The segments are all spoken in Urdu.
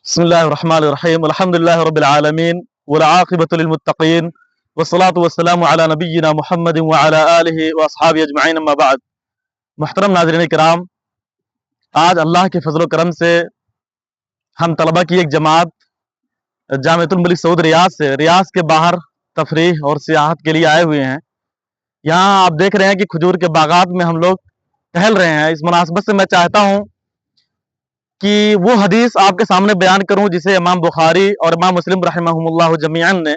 بسم الله الرحمن الرحيم الحمد لله رب العالمين والعاقبة للمتقين والصلاة والسلام على نبينا محمد وعلى آله وأصحابه أجمعين أما بعد محترم ناظرین کرام، آج اللہ کے فضل و کرم سے ہم طلبہ کی ایک جماعت جامعۃ الملک سعود ریاض کے باہر تفریح اور سیاحت کے لیے آئے ہوئے ہیں۔ یہاں آپ دیکھ رہے ہیں کہ کھجور کے باغات میں ہم لوگ ٹہل رہے ہیں۔ اس مناسبت سے میں چاہتا ہوں کہ وہ حدیث آپ کے سامنے بیان کروں جسے امام بخاری اور امام مسلم رحمہم اللہ جمیعاً نے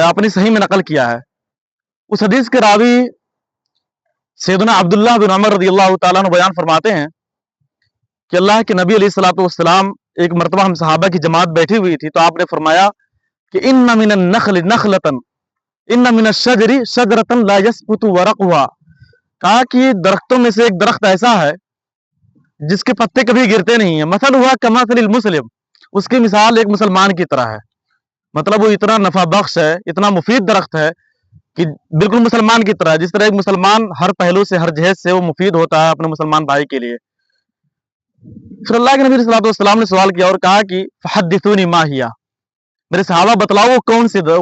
اپنی صحیح میں نقل کیا ہے۔ اس حدیث کے راوی سیدنا عبداللہ بن عمر رضی اللہ تعالیٰ عنہ بیان فرماتے ہیں کہ اللہ کے نبی علیہ الصلوۃ والسلام ایک مرتبہ ہم صحابہ کی جماعت بیٹھی ہوئی تھی، تو آپ نے فرمایا کہ ان من النخل نخلۃ ان من الشجر شجرۃ لا يسقط ورقها، کہا کہ درختوں میں سے ایک درخت ایسا ہے جس کے پتے کبھی گرتے نہیں ہیں۔ مثل ہوا کمثل المسلم، اس کی مثال ایک مسلمان کی طرح ہے۔ مطلب وہ اتنا نفع بخش ہے، اتنا مفید درخت ہے کہ بالکل مسلمان کی طرح ہے۔ جس طرح ایک مسلمان ہر پہلو سے، ہر جہت سے وہ مفید ہوتا ہے اپنے مسلمان بھائی کے لیے۔ پھر اللہ کے نبی صلی اللہ علیہ وسلم نے سوال کیا اور کہا کہ فحدثونی ما ہی، میرے صحابہ بتلاؤ وہ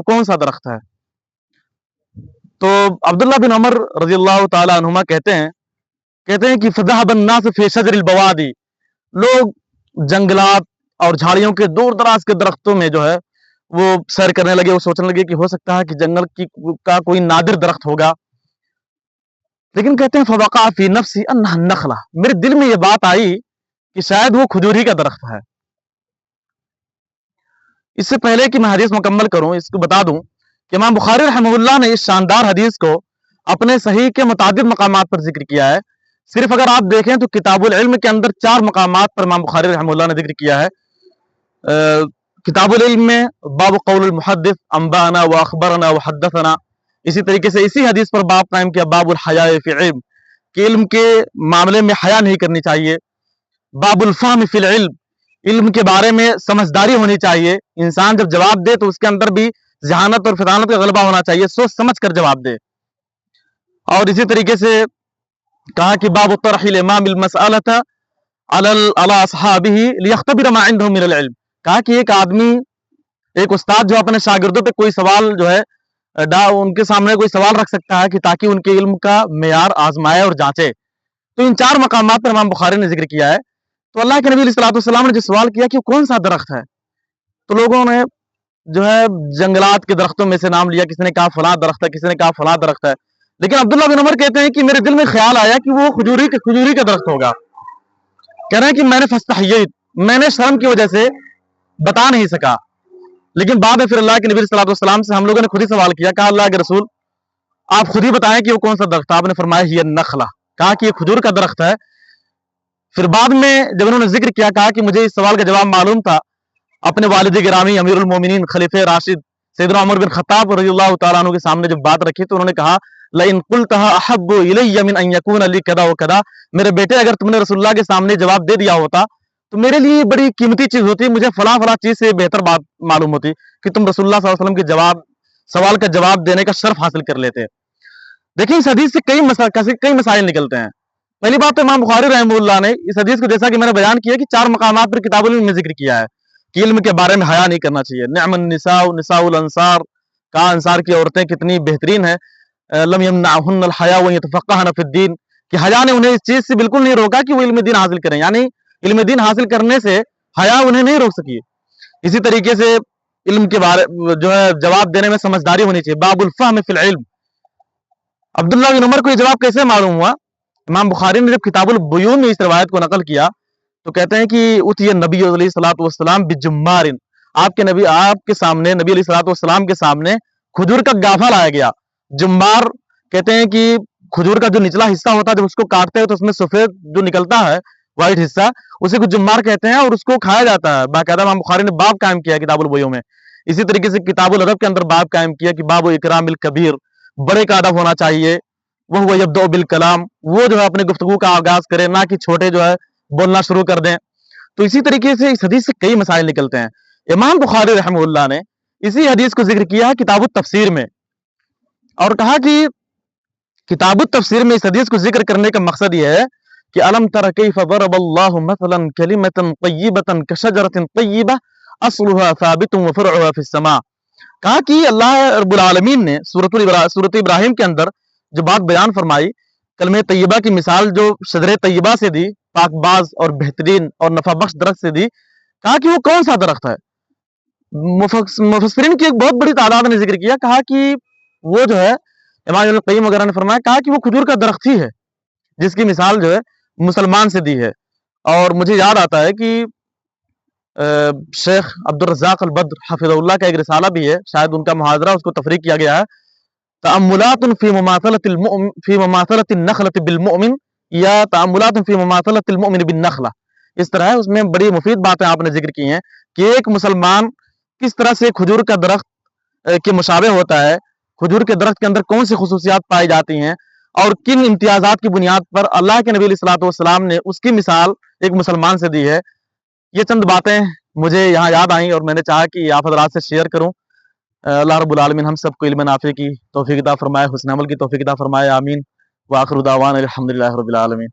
کون سا درخت ہے۔ تو عبداللہ بن عمر رضی اللہ تعالی عنہما کہتے ہیں کہ فذهب الناس فی شجر البوادی، لوگ جنگلات اور جھاڑیوں کے دور دراز کے درختوں میں جو ہے وہ سیر کرنے لگے۔ وہ سوچنے لگے کہ ہو سکتا ہے کہ جنگل کا کوئی نادر درخت ہوگا، لیکن کہتے ہیں فوقع فی نفسی انہا النخلہ، میرے دل میں یہ بات آئی کہ شاید وہ کھجور ہی کا درخت ہے۔ اس سے پہلے کہ میں حدیث مکمل کروں، اس کو بتا دوں کہ امام بخاری رحمہ اللہ نے اس شاندار حدیث کو اپنے صحیح کے متعدد مقامات پر ذکر کیا ہے۔ صرف اگر آپ دیکھیں تو کتاب العلم کے اندر 4 مقامات پر امام بخاری رحمہ اللہ نے ذکر کیا ہے۔ کتاب العلم میں باب قول المحدث انبانا واخبرنا وحدثنا، اسی طریقے سے اسی حدیث پر باب قائم کیا باب الحیاء فی العلم، کہ علم کے معاملے میں حیا نہیں کرنی چاہیے۔ باب الفہم فی العلم، علم کے بارے میں سمجھداری ہونی چاہیے، انسان جب جواب دے تو اس کے اندر بھی ذہانت اور فطانت کا غلبہ ہونا چاہیے، سوچ سمجھ کر جواب دے۔ اور اسی طریقے سے کہا کہ باب طرح الامام المسألۃ علی اصحابہ لیختبر ما عندهم من العلم، کہا کہ ایک استاد جو اپنے شاگردوں پہ کوئی سوال جو ہے ان کے سامنے کوئی سوال رکھ سکتا ہے کہ تاکہ ان کے علم کا معیار آزمائے اور جانچے۔ تو ان 4 مقامات پر امام بخاری نے ذکر کیا ہے۔ تو اللہ کے نبی علیہ الصلوۃ والسلام نے جو سوال کیا کہ وہ کون سا درخت ہے، تو لوگوں نے جو ہے جنگلات کے درختوں میں سے نام لیا، کسی نے کہا فلاں درخت ہے، کسی نے کہا فلاں درخت ہے، لیکن عبداللہ بن عمر کہتے ہیں کہ میرے دل میں خیال آیا کہ وہ کھجوری کا درخت ہوگا۔ کہہ رہے ہیں کہ میں نے فاستحییت، میں نے شرم کی وجہ سے بتا نہیں سکا، لیکن بعد میں پھر اللہ کے نبی صلی اللہ علیہ وسلم سے ہم لوگوں نے خود ہی سوال کیا، کہا اللہ کے رسول آپ خود ہی بتائیں کہ وہ کون سا درخت ہے۔ آپ نے فرمایا ہی النخلہ، کہا کہ یہ کھجور کا درخت ہے۔ پھر بعد میں جب انہوں نے ذکر کیا، کہا کہ مجھے اس سوال کا جواب معلوم تھا، اپنے والد گرامی امیر المومنین خلیفہ راشد سیدنا عمر بن خطاب رضی اللہ تعالیٰ عنہ کے سامنے جب بات رکھی تو انہوں نے کہا لئن قلتها احب الی من ان یکون لی کذا وکذا، میرے بیٹے اگر تم نے رسول اللہ کے سامنے جواب دے دیا ہوتا تو میرے لیے بڑی قیمتی چیز ہوتی، مجھے فلاں چیز سے بہتر بات معلوم ہوتی کہ تم رسول اللہ صلی اللہ علیہ وسلم کے سوال کا جواب دینے کا شرف حاصل کر لیتے۔ دیکھیں اس حدیث سے کئی مسائل نکلتے ہیں۔ پہلی بات تو امام بخاری رحمہ اللہ نے اس حدیث کو جیسا کہ میں نے بیان کیا کہ 4 مقامات پر کتاب العلم میں ذکر کیا ہے کہ علم کے بارے میں حیا نہیں کرنا چاہیے۔ نعم النساء نساء الانصار، کہا انصار کی عورتیں کتنی بہترین ہیں۔ لم یمنعهن الحیاء ویتفقهن فی الدین، کہ حیا نے انہیں اس چیز سے بالکل نہیں روکا کہ وہ علم دین حاصل کریں، یعنی علم دین حاصل کرنے سے حیا انہیں نہیں روک سکی۔ اسی طریقے سے علم کے بارے جو ہے جواب دینے میں سمجھداری ہونی چاہیے۔ باب الفہم فی العلم، عبداللہ بن عمر کو یہ جواب کیسے معلوم ہوا؟ امام بخاری نے جب کتاب البیون میں اس روایت کو نقل کیا تو کہتے ہیں کہ اتی نبی علیہ الصلوۃ والسلام بجمار، آپ کے سامنے نبی علیہ الصلوۃ والسلام کے سامنے کھجور کا گافا لایا گیا۔ جمار کہتے ہیں کہ کھجور کا جو نچلا حصہ ہوتا ہے جب اس کو کاٹتے ہیں تو اس میں سفید جو نکلتا ہے وائٹ حصہ، اسے کو جمار کہتے ہیں اور اس کو کھایا جاتا ہے۔ باقاعدہ امام بخاری نے باب قائم کیا کتاب البیوع میں۔ اسی طریقے سے کتاب الادب کے اندر باب قائم کیا کہ باب اکرام الکبیر، بڑے کا ادب ہونا چاہیے۔ وہ یبدأ بالکلام، وہ جو ہے اپنے گفتگو کا آغاز کرے، نہ کہ چھوٹے جو ہے بولنا شروع کر دیں۔ تو اسی طریقے سے اس حدیث سے کئی مسائل نکلتے ہیں۔ امام بخاری رحمہ اللہ نے اسی حدیث کو ذکر کیا ہے کتاب التفسیر میں، اور کہا کہ کتاب التفسیر میں اس حدیث کو ذکر کرنے کا مقصد یہ ہے کہ الم تر کیف ضرب اللہ مثلا کلمۃ طیبۃ کشجرۃ طیبہ اصلها ثابت وفرعها فی السماء. کہا کہ اللہ رب العالمین نے سورۃ ابراہیم کے اندر جو بات بیان فرمائی، کلمہ طیبہ کی مثال جو شجر طیبہ سے دی، پاک باز اور بہترین اور نفع بخش درخت سے دی، کہا کہ وہ کون سا درخت ہے؟ مفسرین کی ایک بہت بڑی تعداد نے ذکر کیا، کہا کہ وہ جو ہے امام ابن القیم وغیرہ نے فرمایا، کہا کہ وہ کھجور کا درخت ہی ہے جس کی مثال جو ہے مسلمان سے دی ہے. اور مجھے یاد آتا ہے کہ شیخ عبد الرزاق البدر حفظ اللہ کا ایک رسالہ بھی ہے، شاید ان کا محاضرہ اس کو تفریق کیا گیا ہے، تأملات فی مماثلۃ النخلۃ بالمؤمن یا تأملات فی مماثلۃ المؤمن بالنخلہ. اس طرح ہے، اس میں بڑی مفید باتیں آپ نے ذکر کی ہیں کہ ایک مسلمان کس طرح سے کھجور کا درخت کے مشابہ ہوتا ہے، کھجور کے درخت کے اندر کون سی خصوصیات پائی جاتی ہیں اور کن امتیازات کی بنیاد پر اللہ کے نبی علیہ الصلوۃ والسلام نے اس کی مثال ایک مسلمان سے دی ہے. یہ چند باتیں مجھے یہاں یاد آئیں اور میں نے چاہا کہ آپ حضرات سے شیئر کروں. اللہ رب العالمین ہم سب کو علم نافع کی توفیق عطا فرمائے، حسن عمل کی توفیق عطا فرمائے، آمین. وآخر دعوانا الحمدللہ رب العالمین.